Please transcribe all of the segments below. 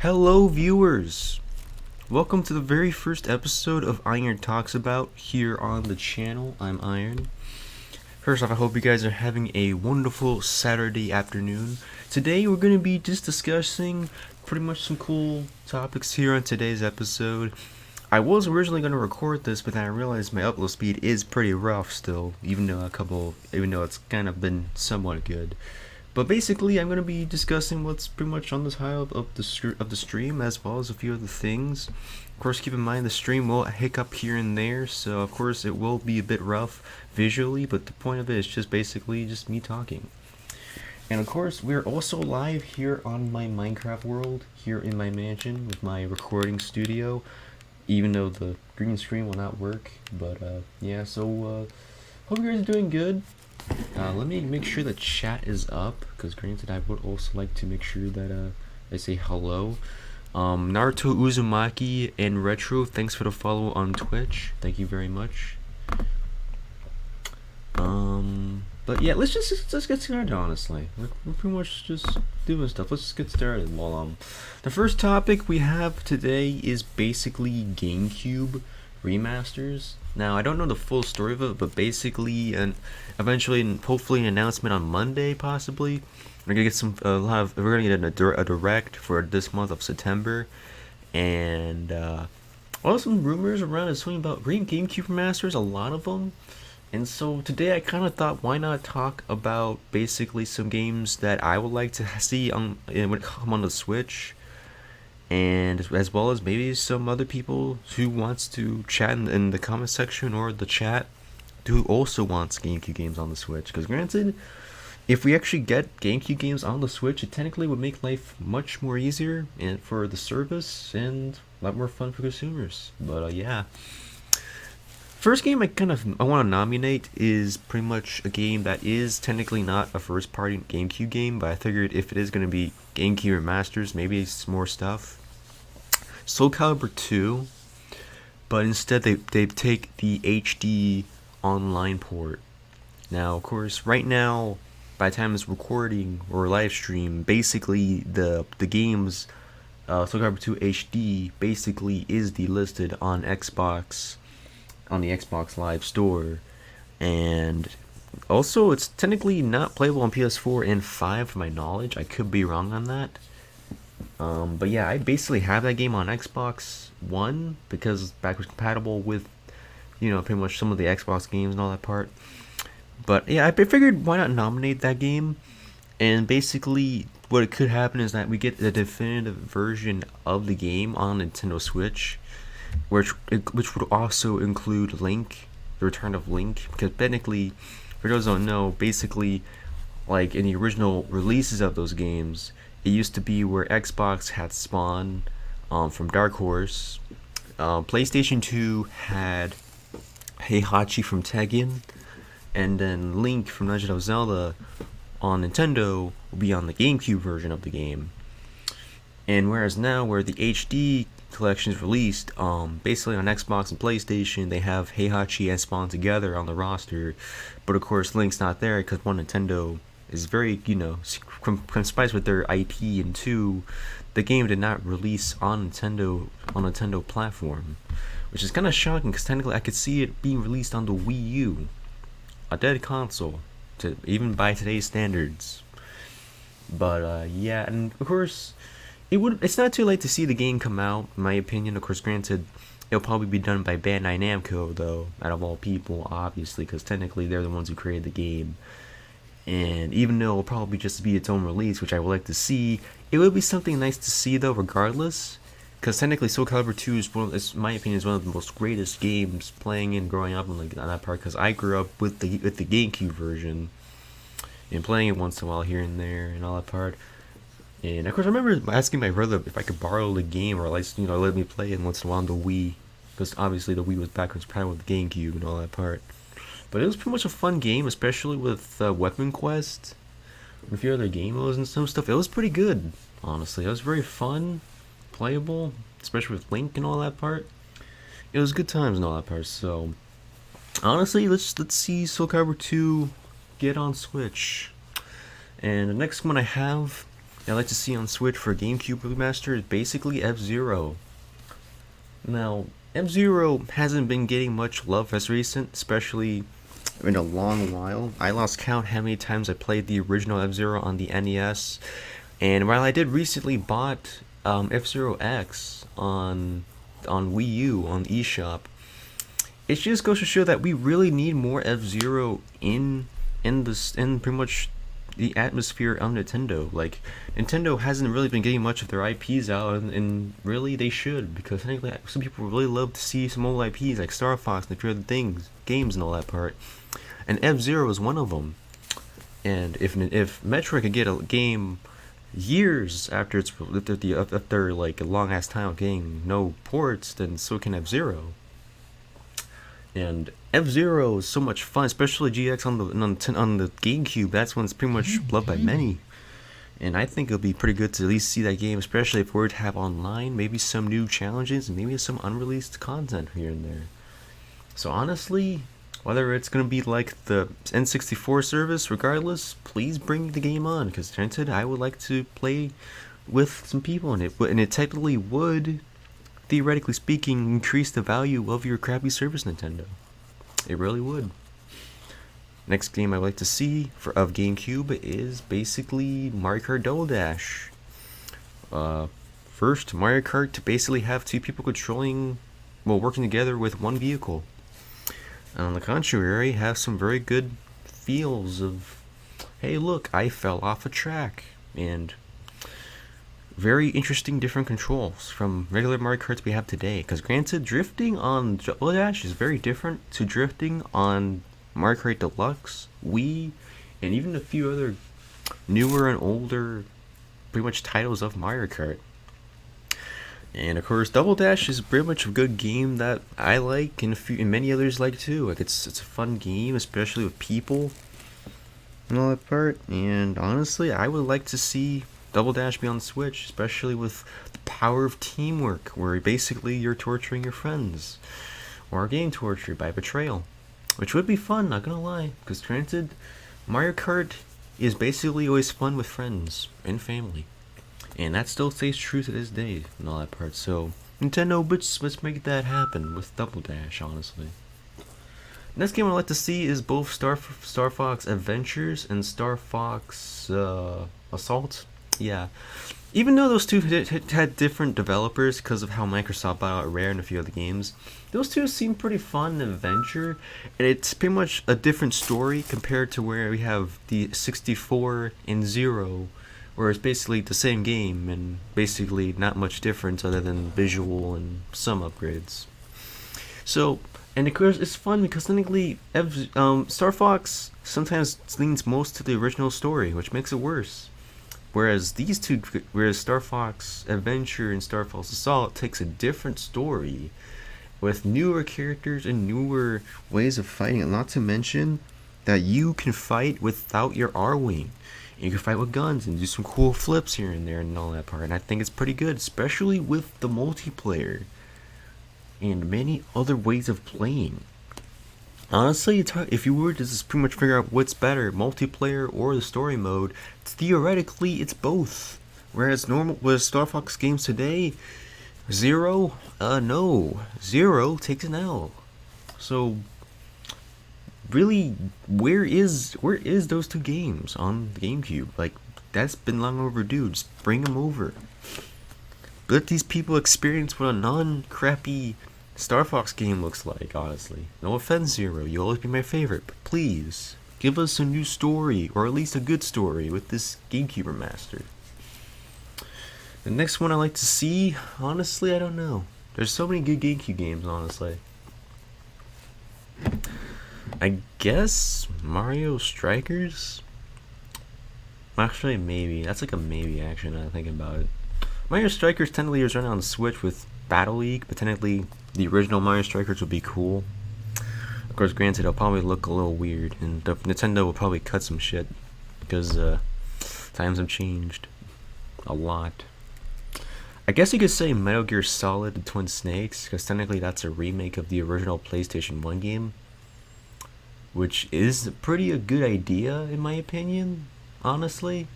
Hello, viewers! Welcome to the very first episode of IronTalks about here on the channel. I'm Iron. First off, I hope you guys are having a wonderful Saturday afternoon. Today, we're going to be just discussing pretty much some cool topics here on today's episode. I was originally going to record this, but then I realized my upload speed is pretty rough still, even though it's kind of been somewhat good. But basically, I'm going to be discussing what's pretty much on the title of the stream, as well as a few other things. Of course, keep in mind the stream will hiccup here and there, so of course it will be a bit rough visually, but the point of it is just basically just me talking. And of course, we're also live here on my Minecraft world, here in my mansion with my recording studio, even though the green screen will not work. But yeah, so hope you guys are doing good. Let me make sure the chat is up, because granted I would also like to make sure that I say hello. Naruto Uzumaki and Retro, thanks for the follow on Twitch. Thank you very much. But yeah, let's get started. Honestly, we're pretty much just doing stuff. Let's just get started. Well, the first topic we have today is basically GameCube Remasters. Now, I don't know the full story of it, but basically, and eventually, and hopefully, an announcement on Monday, possibly. We're gonna get we're gonna get a direct for this month of September, and also some rumors around is something about GameCube Remasters, a lot of them. And so today, I kind of thought, why not talk about basically some games that I would like to see when it come on the Switch. And as well as maybe some other people who wants to chat in the comment section or the chat who also wants GameCube games on the Switch. Because granted, if we actually get GameCube games on the Switch, it technically would make life much more easier and for the service and a lot more fun for consumers. But yeah. First game I want to nominate is pretty much a game that is technically not a first party GameCube game, but I figured if it is going to be GameCube Remasters, maybe it's more stuff. Soul Calibur 2, but instead they take the HD online port. Now, of course, right now, by the time it's recording or live stream, basically the game's Soul Calibur 2 HD basically is delisted on Xbox, on the Xbox Live Store, and also it's technically not playable on PS4 and 5 from my knowledge. I could be wrong on that. But yeah, I basically have that game on Xbox One because it's backwards compatible with, pretty much some of the Xbox games and all that part. But yeah, I figured why not nominate that game, and basically what it could happen is that we get the definitive version of the game on Nintendo Switch, which would also include Link, the Return of Link, because technically, for those who don't know, basically, like in the original releases of those games, it used to be where Xbox had Spawn from Dark Horse, PlayStation 2 had Heihachi from Tekken, and then Link from Legend of Zelda on Nintendo will be on the GameCube version of the game. And whereas now, where the HD collection is released, basically on Xbox and PlayStation, they have Heihachi and Spawn together on the roster, but of course Link's not there because one, Nintendo is very, concise with their IP, and two, the game did not release on Nintendo platform, which is kind of shocking because technically I could see it being released on the Wii U, a dead console, even by today's standards. But yeah, and of course, it's not too late to see the game come out, in my opinion. Of course, granted, it'll probably be done by Bandai Namco, though, out of all people, obviously, because technically they're the ones who created the game. And even though it'll probably just be its own release, which I would like to see, it would be something nice to see, though, regardless. Because technically, Soul Calibur 2 is, in my opinion, is one of the most greatest games playing and growing up on that part. Because I grew up with the GameCube version and playing it once in a while here and there and all that part. And of course, I remember asking my brother if I could borrow the game or at least, let me play it once in a while on the Wii, because obviously the Wii was backwards compatible with the GameCube and all that part. But it was pretty much a fun game, especially with Weapon Quest, and a few other game modes and some stuff. It was pretty good, honestly. It was very fun, playable, especially with Link and all that part. It was good times and all that part. So honestly, let's see Soul Calibur 2 get on Switch. And the next one I have I'd like to see on Switch for GameCube Remaster is basically F-Zero. Now, F-Zero hasn't been getting much love as recent, especially in a long while. I lost count how many times I played the original F-Zero on the NES, and while I did recently bought F-Zero X on Wii U on the eShop, it just goes to show that we really need more F-Zero in pretty much the atmosphere of Nintendo. Like, Nintendo hasn't really been getting much of their IPs out, and really they should, because I think that some people really love to see some old IPs like Star Fox and a few other things, games and all that part. And F-Zero is one of them. And if Metroid could get a game years after after like a long ass time of getting no ports, then so can F-Zero. And F-Zero is so much fun, especially GX on the GameCube. That's when it's pretty much loved by many. And I think it'll be pretty good to at least see that game, especially if we were to have online, maybe some new challenges, and maybe some unreleased content here and there. So honestly, whether it's going to be like the N64 service, regardless, please bring the game on, because granted, I would like to play with some people, and it technically would, theoretically speaking, increase the value of your crappy service, Nintendo. It really would. Next game I'd like to see of GameCube is basically Mario Kart Double Dash. First, Mario Kart to basically have two people working together with one vehicle. And on the contrary, have some very good feels of, hey look, I fell off a track, and very interesting different controls from regular Mario Karts we have today. Because granted, drifting on Double Dash is very different to drifting on Mario Kart Deluxe, Wii, and even a few other newer and older pretty much titles of Mario Kart. And of course, Double Dash is pretty much a good game that I like, and many others like too. Like it's a fun game, especially with people and all that part. And honestly, I would like to see Double Dash be on the Switch, especially with the power of teamwork, where basically you're torturing your friends, or game torture by betrayal, which would be fun, not gonna lie. Because granted, Mario Kart is basically always fun with friends and family. And that still stays true to this day and all that part. So, Nintendo, let's make that happen with Double Dash, honestly. Next game I'd like to see is both Star Fox Adventures and Star Fox Assault. Yeah. Even though those two had different developers because of how Microsoft bought out Rare and a few other games, those two seem pretty fun and adventure, and it's pretty much a different story compared to where we have the 64 and 0, where it's basically the same game and basically not much difference other than visual and some upgrades. So, and of course it's fun because technically Star Fox sometimes leans most to the original story, which makes it worse. Whereas Star Fox Adventure and Star Fox Assault takes a different story with newer characters and newer ways of fighting, and not to mention that you can fight without your R-Wing. You can fight with guns and do some cool flips here and there and all that part. And I think it's pretty good, especially with the multiplayer and many other ways of playing. Honestly, it's hard. If you were to just pretty much figure out what's better, multiplayer or the story mode, theoretically it's both. Whereas with Star Fox games today, Zero takes an L. So really, where is those two games on the GameCube? Like, that's been long overdue. Just bring them over. Let these people experience what a non-crappy Star Fox game looks like, honestly. No offense, Zero, you'll always be my favorite, but please, give us a new story, or at least a good story, with this GameCube Remaster. The next one I like to see, honestly, I don't know. There's so many good GameCube games, honestly. I guess Mario Strikers? Actually, maybe. That's like a maybe, actually, now that I think about it. Mario Strikers technically is running on the Switch with Battle League, but technically the original Mario Strikers would be cool. Of course, granted, it'll probably look a little weird, and Nintendo will probably cut some shit, because times have changed a lot. I guess you could say Metal Gear Solid The Twin Snakes, because technically that's a remake of the original PlayStation 1 game, which is a good idea, in my opinion, honestly.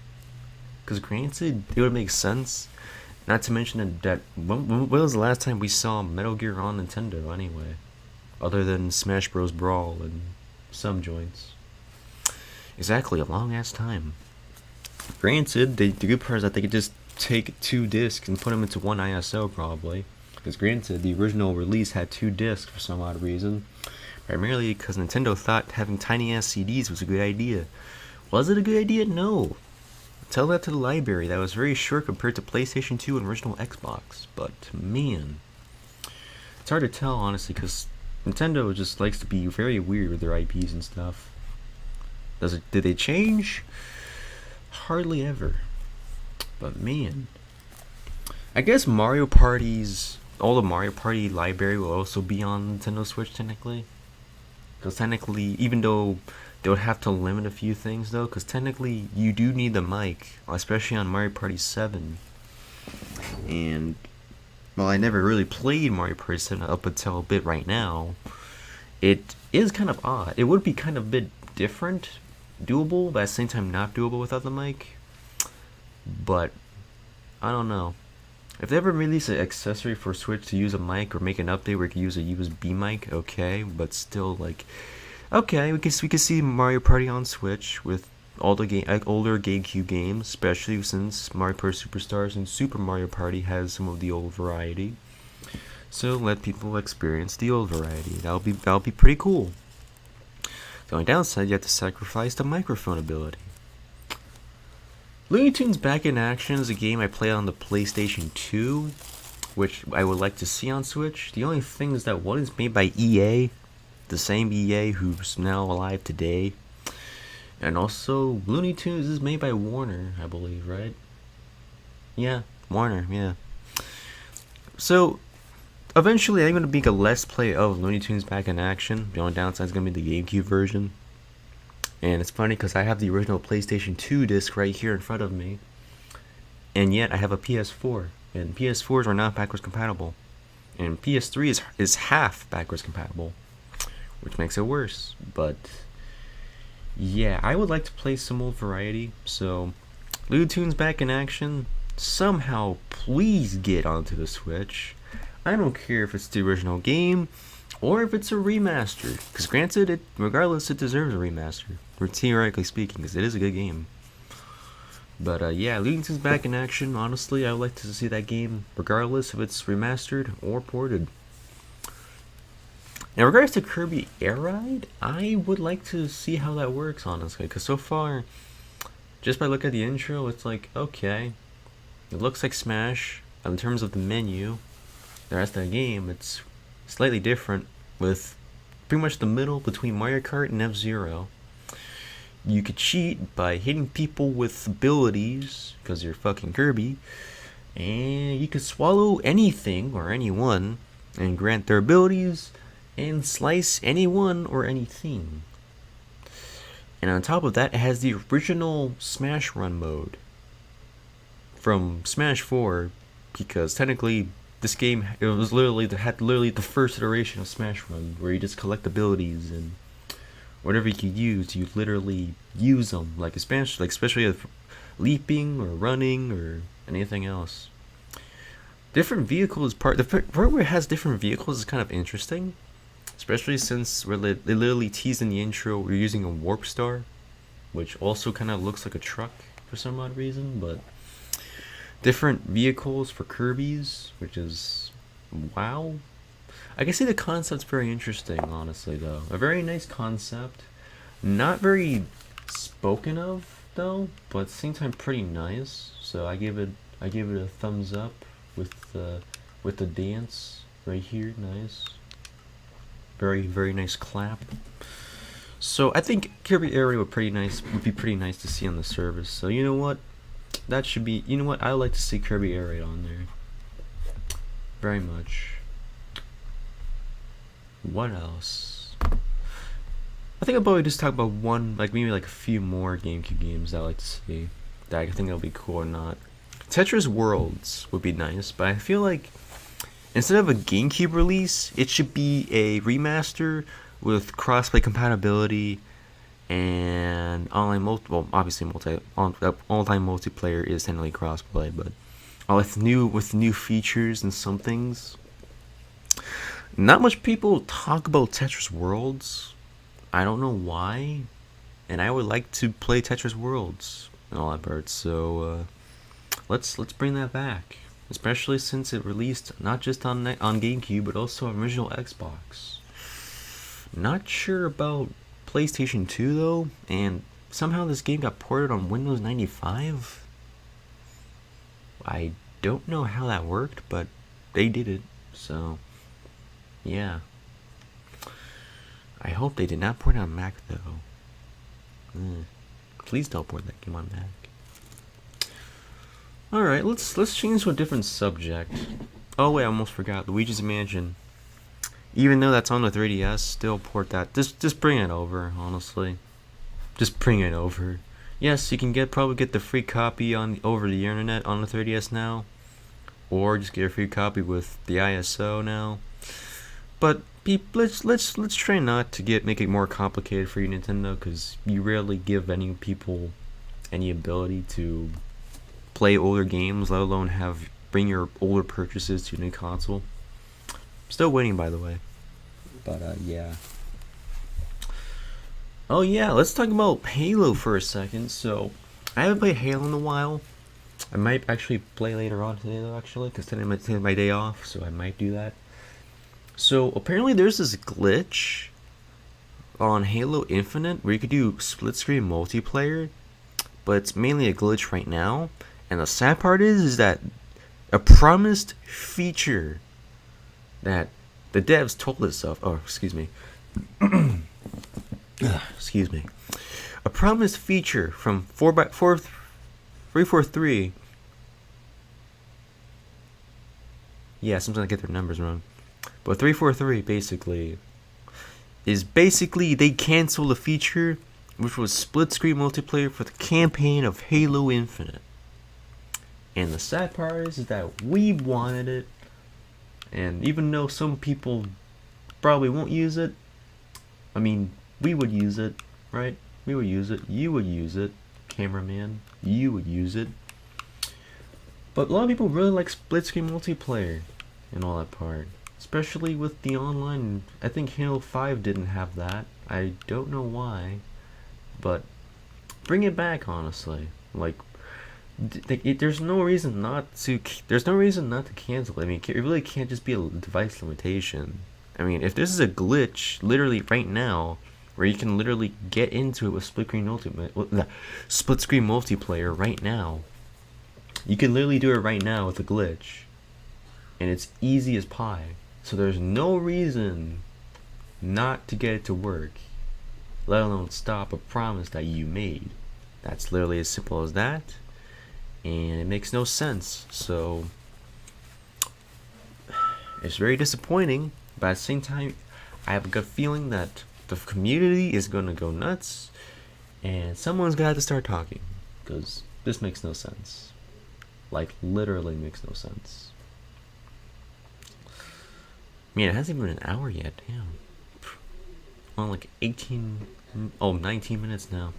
Because granted, it would make sense. Not to mention that when was the last time we saw Metal Gear on Nintendo anyway? Other than Smash Bros. Brawl and some joints. Exactly, a long ass time. Granted, the good part is that they could just take 2 discs and put them into 1 ISO probably. Because granted, the original release had 2 discs for some odd reason. Primarily because Nintendo thought having tiny ass CDs was a good idea. Was it a good idea? No. Tell that to the library. That was very short compared to PlayStation 2 and original Xbox. But man, it's hard to tell honestly because Nintendo just likes to be very weird with their IPs and stuff. Did they change? Hardly ever. But man, I guess Mario Party's all the Mario Party library will also be on Nintendo Switch technically. Because technically, even though they would have to limit a few things though, because technically you do need the mic, especially on Mario Party 7. And well, I never really played Mario Party 7 up until a bit right now. It is kind of odd. It would be kind of a bit different, doable, but at the same time not doable without the mic. But I don't know. If they ever release an accessory for Switch to use a mic or make an update where you can use a USB mic, okay, but still like, okay, we can see Mario Party on Switch with all the older GameCube games, especially since Mario Party Superstars and Super Mario Party has some of the old variety. So let people experience the old variety. That'll be pretty cool. The only downside, you have to sacrifice the microphone ability. Looney Tunes Back in Action is a game I played on the PlayStation 2, which I would like to see on Switch. The only thing is that one is made by EA, the same EA who's now alive today. And also, Looney Tunes is made by Warner, I believe, right? Yeah, Warner, yeah. So, eventually I'm going to make a Let's Play of Looney Tunes Back in Action. The only downside is going to be the GameCube version. And it's funny because I have the original PlayStation 2 disc right here in front of me. And yet I have a PS4. And PS4s are not backwards compatible. And PS3 is half backwards compatible, which makes it worse. But yeah, I would like to play some old variety. So Looney Tunes Back in Action, somehow please get onto the Switch. I don't care if it's the original game or if it's a remaster, because granted, regardless, it deserves a remaster, or theoretically speaking, because it is a good game. But yeah, Looney Tunes Back in Action, honestly, I would like to see that game, regardless if it's remastered or ported. In regards to Kirby Air Ride, I would like to see how that works, honestly, because so far, just by looking at the intro, it's like, okay, it looks like Smash. In terms of the menu, the rest of the game, it's slightly different, with pretty much the middle between Mario Kart and F-Zero. You could cheat by hitting people with abilities, because you're fucking Kirby, and you could swallow anything or anyone and grant their abilities and slice anyone or anything. And on top of that, it has the original Smash Run mode from Smash 4, because technically this game, it was literally the first iteration of Smash Run, where you just collect abilities and whatever you could use, you literally use them, like especially if leaping or running or anything else. Different vehicles the part where it has different vehicles is kind of interesting, especially since they literally teased in the intro we're using a warp star, which also kind of looks like a truck for some odd reason, but different vehicles for Kirby's, which is wow. I can see the concept's very interesting, honestly, though. A very nice concept. Not very spoken of, though, but at the same time pretty nice. So I give it a thumbs up with the dance right here. Nice. Very, very nice clap. So I think Kirby Air Ride would be pretty nice to see on the service. So you know what? That should be, you know what, I would like to see Kirby Air Ride on there. Very much. What else? I think I'll probably just talk about maybe a few more GameCube games that I like to see, that I think that'll be cool or not. Tetris Worlds would be nice, but I feel like instead of a GameCube release, it should be a remaster with crossplay compatibility and online well, obviously all-time multiplayer is technically crossplay, but with new features and some things. Not much people talk about Tetris Worlds. I don't know why, and I would like to play Tetris Worlds and all that part. So let's bring that back, especially since it released not just on GameCube but also on original Xbox. Not sure about PlayStation 2 though, and somehow this game got ported on Windows 95. I don't know how that worked, but they did it. So yeah, I hope they did not port it on Mac though. Please don't port that game on Mac. Alright, let's change to a different subject. Oh wait, I almost forgot. Luigi's Mansion. Even though that's on the 3DS, still port that. Just bring it over, honestly. Just bring it over. Yes, you can probably get the free copy over the internet on the 3DS now, or just get a free copy with the ISO now. But let's try not to make it more complicated for you, Nintendo, because you rarely give any people any ability to play older games, let alone bring your older purchases to a new console. Still waiting, by the way. But yeah. Oh yeah, let's talk about Halo for a second. So I haven't played Halo in a while. I might actually play later on today though, actually, because today might take my day off, so I might do that. So apparently there's this glitch on Halo Infinite where you could do split screen multiplayer, but it's mainly a glitch right now. And the sad part is that a promised feature that the devs told us of. Oh, excuse me. Excuse me. A promised feature from 343. Yeah, sometimes I get their numbers wrong. But 343 basically they canceled the feature which was split screen multiplayer for the campaign of Halo Infinite. And the sad part is that we wanted it. And even though some people probably won't use it, I mean, we would use it, right? We would use it. You would use it. Cameraman, you would use it. But a lot of people really like split screen multiplayer and all that part. Especially with the online. I think Halo 5 didn't have that. I don't know why. But bring it back, honestly. Like, there's no reason not to cancel it. I mean, it really can't just be a device limitation. I mean, if this is a glitch literally right now where you can literally get into it with split screen multiplayer right now, you can literally do it right now with a glitch, and it's easy as pie. So there's no reason not to get it to work, let alone stop a promise that you made. That's literally as simple as that. And it makes no sense. So it's very disappointing, but at the same time I have a good feeling that the community is gonna go nuts and someone's gonna have to start talking, because this makes no sense. Like, literally makes no sense. Man, it hasn't even been an hour yet. Damn. On like 19 minutes now.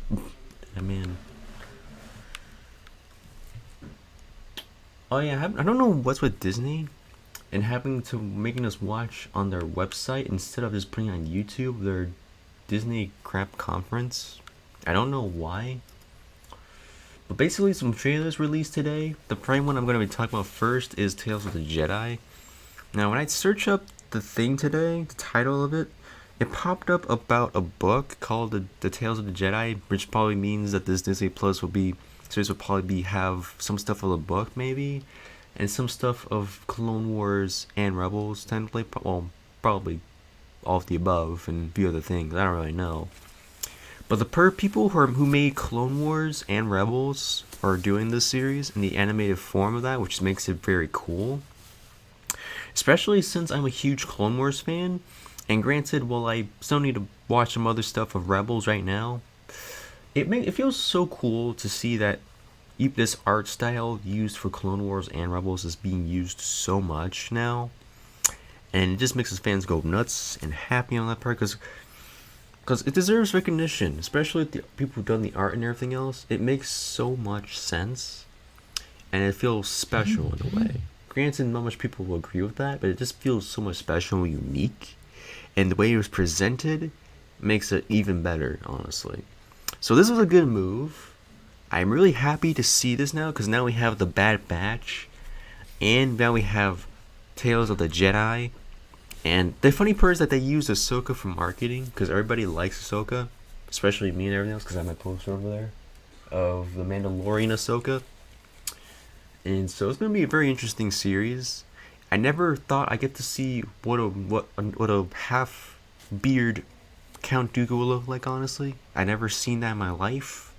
I mean, oh yeah, I don't know what's with Disney and making us watch on their website instead of just putting on YouTube their Disney crap conference. I don't know why. But basically, some trailers released today. The prime one I'm going to be talking about first is Tales of the Jedi. Now, when I search up the thing today, the title of it, it popped up about a book called the Tales of the Jedi, which probably means that this Disney Plus series will probably have some stuff of the book maybe, and some stuff of Clone Wars and Rebels, technically. Well, probably all of the above and a few other things. I don't really know. But the people who made Clone Wars and Rebels are doing this series in the animated form of that, which makes it very cool. Especially since I'm a huge Clone Wars fan, and granted, while I still need to watch some other stuff of Rebels right now, it feels so cool to see that this art style used for Clone Wars and Rebels is being used so much now, and it just makes us fans go nuts and happy on that part, because because it deserves recognition, especially with the people who've done the art and everything else. It makes so much sense, and it feels special in a way. Granted, not much people will agree with that, but it just feels so much special and unique, and the way it was presented makes it even better, honestly. So this was a good move. I'm really happy to see this now, because now we have the Bad Batch, and now we have Tales of the Jedi. And the funny part is that they use Ahsoka for marketing, because everybody likes Ahsoka, especially me and everything else, because I have my poster over there of the Mandalorian Ahsoka. And so it's gonna be a very interesting series. I never thought I'd get to see what a half beard Count Dooku will look like. Honestly, I never seen that in my life.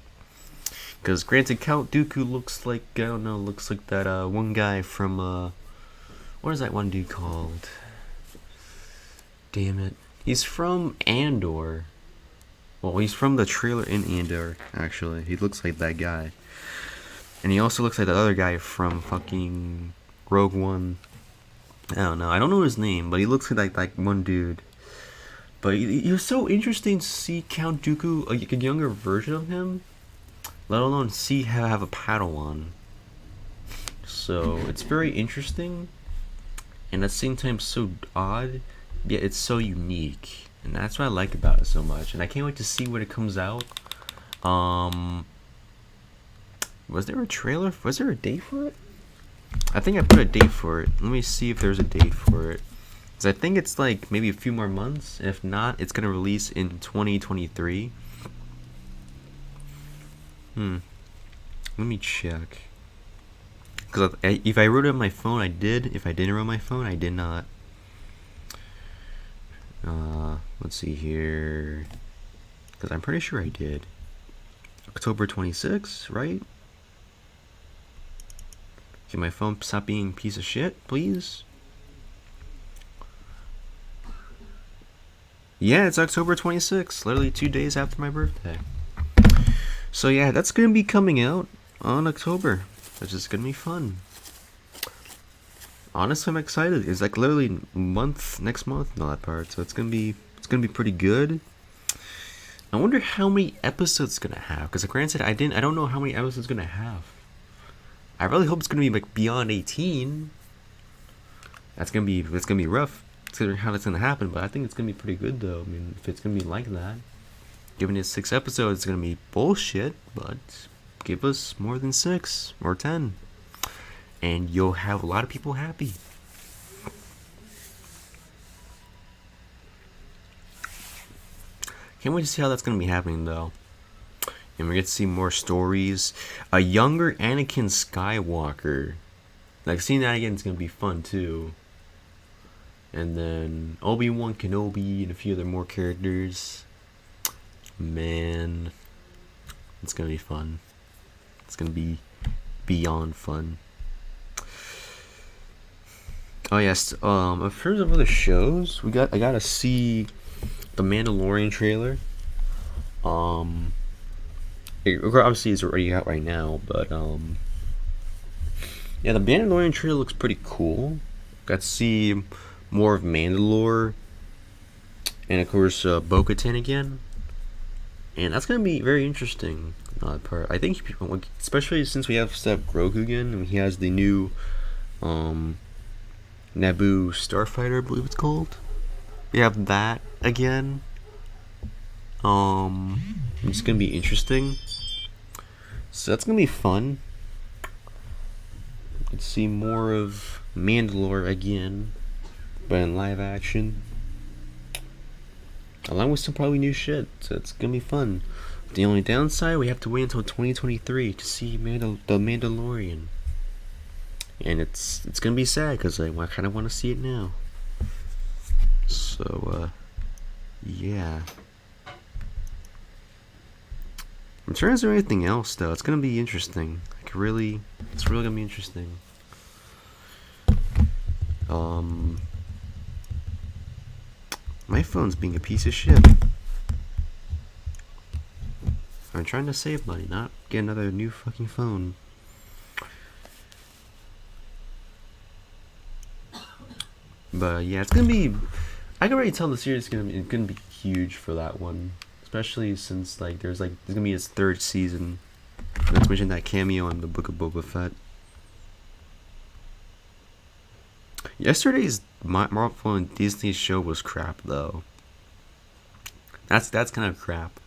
Because granted, Count Dooku looks like, I don't know, looks like that one guy from what is that one dude called? Damn it, he's from Andor. Well, he's from the trailer in Andor. Actually, he looks like that guy. And he also looks like that other guy from fucking Rogue One. I don't know his name, but he looks like one dude. But it was so interesting to see Count Dooku, a younger version of him, let alone see how have a Padawan. So it's very interesting, and at the same time so odd, yet it's so unique, and that's what I like about it so much. And I can't wait to see when it comes out. Was there a trailer? Was there a date for it? I think I put a date for it. Let me see if there's a date for it. Because I think it's like maybe a few more months. If not, it's going to release in 2023. Let me check. Because if I wrote it on my phone, I did. If I didn't write on my phone, I did not. Let's see here. Because I'm pretty sure I did. October 26th, right? Can my phone stop being a piece of shit, please? Yeah, it's October 26th, literally 2 days after my birthday. So yeah, that's gonna be coming out on October, which is gonna be fun. Honestly, I'm excited. It's like literally next month, not that part. So it's gonna be pretty good. I wonder how many episodes it's gonna have. Because granted, I don't know how many episodes it's gonna have. I really hope it's gonna be like beyond 18. It's gonna be rough considering how that's gonna happen, but I think it's gonna be pretty good though. I mean, if it's gonna be like that, given it's 6 episodes, it's gonna be bullshit. But give us more than 6 or 10, and you'll have a lot of people happy. Can't wait to see how that's gonna be happening though. And we get to see more stories. A younger Anakin Skywalker. Like, seeing that again is going to be fun, too. And then Obi-Wan Kenobi and a few other more characters. Man. It's going to be fun. It's going to be beyond fun. Oh, yes. In terms of other shows, I got to see the Mandalorian trailer. Obviously it's already out right now, but yeah, the Mandalorian trailer looks pretty cool. Got to see more of Mandalore, and of course Bo-Katan again, and that's gonna be very interesting. Part I think, especially since we have Grogu again, and he has the new Naboo Starfighter, I believe it's called. We have that again. It's gonna be interesting. So that's gonna be fun. You can see more of Mandalore again, but in live action, along with some probably new shit. So it's gonna be fun. The only downside, we have to wait until 2023 to see the Mandalorian, and it's gonna be sad because I kind of want to see it now. So yeah. In terms of anything else, though, it's gonna be interesting. It's really gonna be interesting. My phone's being a piece of shit. I'm trying to save money, not get another new fucking phone. But yeah, it's gonna be I can already tell the series is gonna be huge for that one, especially since there's gonna be its third season. Let's mention that cameo in the Book of Boba Fett. Yesterday's Marvel and Disney show was crap though. That's kind of crap.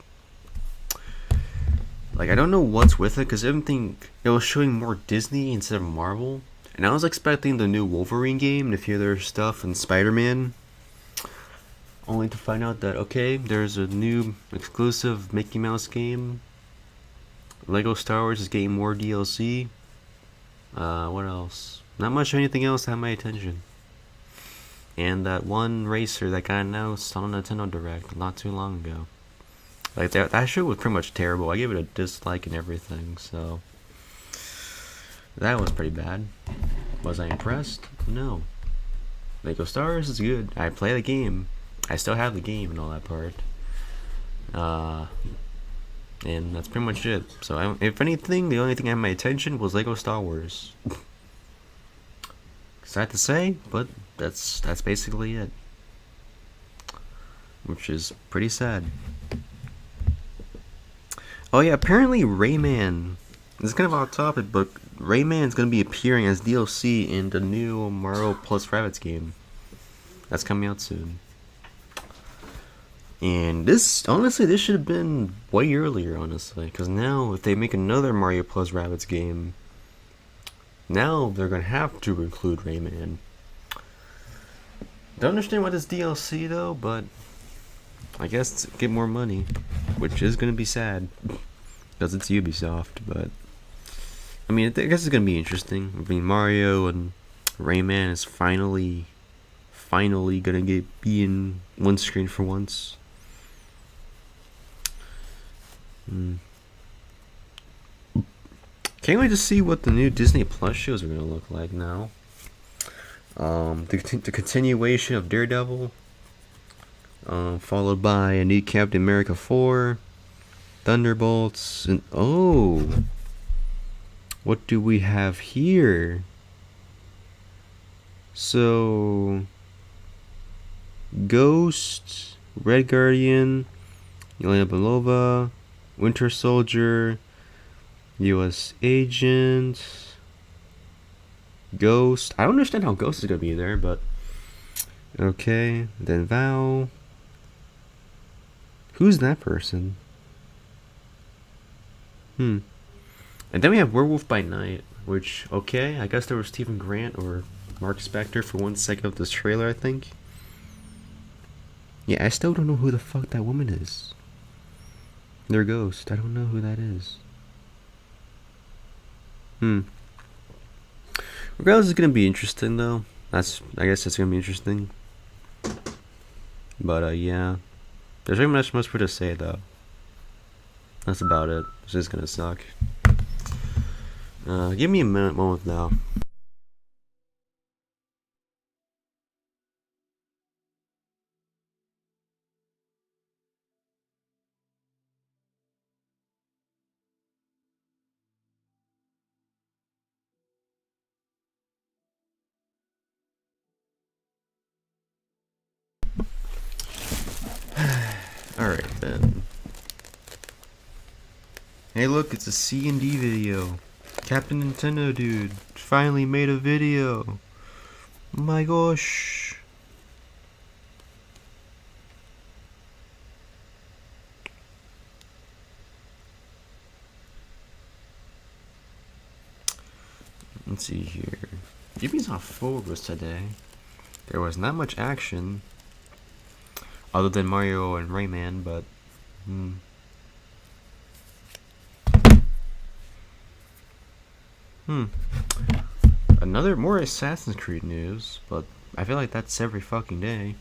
Like, I don't know what's with it, because everything, it was showing more Disney instead of Marvel. And I was expecting the new Wolverine game and a few other stuff and Spider-Man. Only to find out that, okay, there's a new exclusive Mickey Mouse game. Lego Star Wars is getting more DLC. What else? Not much anything else that had my attention. And that one racer that got announced on a Nintendo Direct not too long ago. Like, that show was pretty much terrible. I gave it a dislike and everything, so that was pretty bad. Was I impressed? No. Lego Star Wars is good. I play the game. I still have the game and all that part. And that's pretty much it. So, if anything, the only thing I had my attention was Lego Star Wars. Sad to say, but that's basically it. Which is pretty sad. Oh yeah, apparently Rayman, this is kind of off topic, but Rayman is going to be appearing as DLC in the new Mario plus Rabbids game. That's coming out soon. And this, honestly, this should have been way earlier, honestly. Because now, if they make another Mario plus Rabbids game, now they're going to have to include Rayman. Don't understand why this DLC though, but I guess to get more money, which is going to be sad, because it's Ubisoft, but I mean, I guess it's going to be interesting. I mean, Mario and Rayman is finally going to be in one screen for once. Can't wait to see what the new Disney Plus shows are going to look like now. The continuation of Daredevil, followed by a new Captain America 4, Thunderbolts, and oh, what do we have here? So, Ghost, Red Guardian, Yelena Belova, Winter Soldier, U.S. Agent, Ghost. I don't understand how Ghost is gonna be there, but okay. Then Val. Who's that person? And then we have Werewolf by Night, which, okay, I guess there was Stephen Grant or Mark Spector for 1 second of this trailer, I think. Yeah, I still don't know who the fuck that woman is. Their ghost. I don't know who that is. Regardless, it's gonna be interesting though. I guess it's gonna be interesting. But yeah, there's not much more to say though. That's about it. It's just gonna suck. Give me a moment now. Alright then. Hey look, it's a C&D video. Captain Nintendo dude finally made a video. Oh my gosh. Let's see here. Ubisoft Forward today. There was not much action other than Mario and Rayman, but another more Assassin's Creed news, but I feel like that's every fucking day.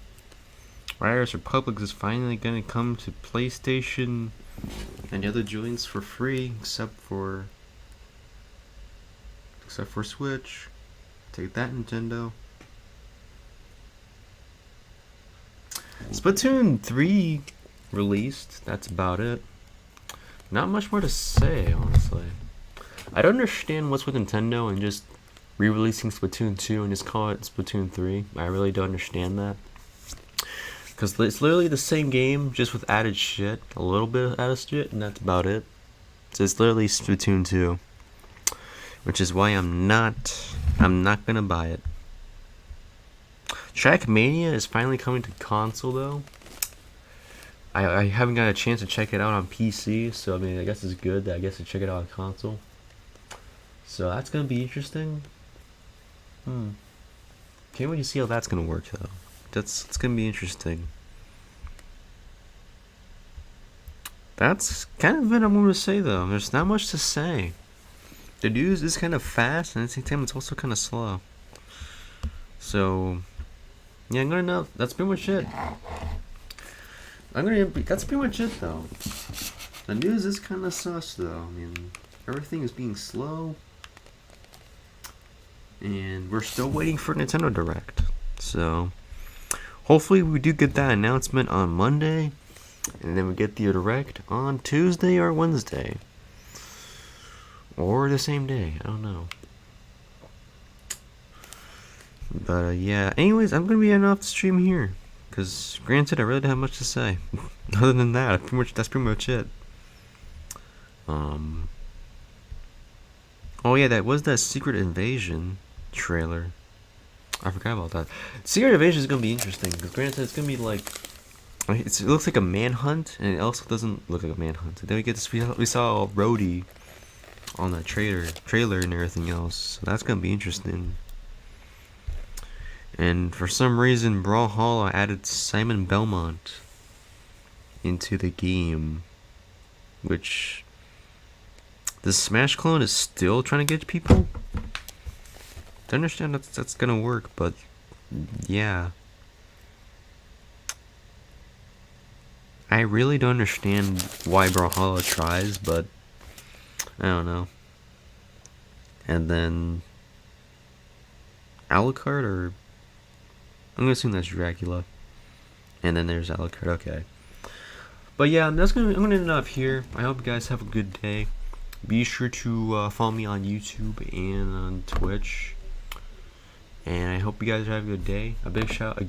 Riders Republic is finally gonna come to PlayStation and the other joints for free, except for Switch. Take that, Nintendo. Splatoon 3 released. That's about it. Not much more to say, honestly. I don't understand what's with Nintendo and just re-releasing Splatoon 2 and just call it Splatoon 3. I really don't understand that. Because it's literally the same game, just with added shit. A little bit of added shit, and that's about it. So it's literally Splatoon 2. Which is why I'm not gonna buy it. Trackmania is finally coming to console, though. I haven't got a chance to check it out on PC, so I mean, I guess it's good that I get to check it out on console. So that's gonna be interesting. Can't wait to see how that's gonna work, though. It's gonna be interesting. That's kind of it I'm going to say, though. There's not much to say. The news is kind of fast, and at the same time, it's also kind of slow. So, yeah, I'm gonna know. That's pretty much it. That's pretty much it, though. The news is kind of sus, though. I mean, everything is being slow, and we're still waiting for Nintendo Direct. So, hopefully, we do get that announcement on Monday, and then we get the Direct on Tuesday or Wednesday. Or the same day, I don't know. But yeah, anyways, I'm gonna be ending off the stream here. Because granted, I really don't have much to say. Other than that, that's pretty much it. Oh yeah, that was that Secret Invasion trailer. I forgot about that. Secret Invasion is gonna be interesting. Because granted, it's gonna be like, it looks like a manhunt, and it also doesn't look like a manhunt. And then we saw Rhodey on that trailer and everything else, so that's gonna be interesting. And for some reason, Brawlhalla added Simon Belmont into the game, which the Smash clone is still trying to get people to understand that's gonna work, but yeah, I really don't understand why Brawlhalla tries, but I don't know. And then Alucard, or I'm gonna assume that's Dracula. And then there's Alucard. Okay. But yeah, I'm gonna end up here. I hope you guys have a good day. Be sure to follow me on YouTube and on Twitch. And I hope you guys have a good day. A big shout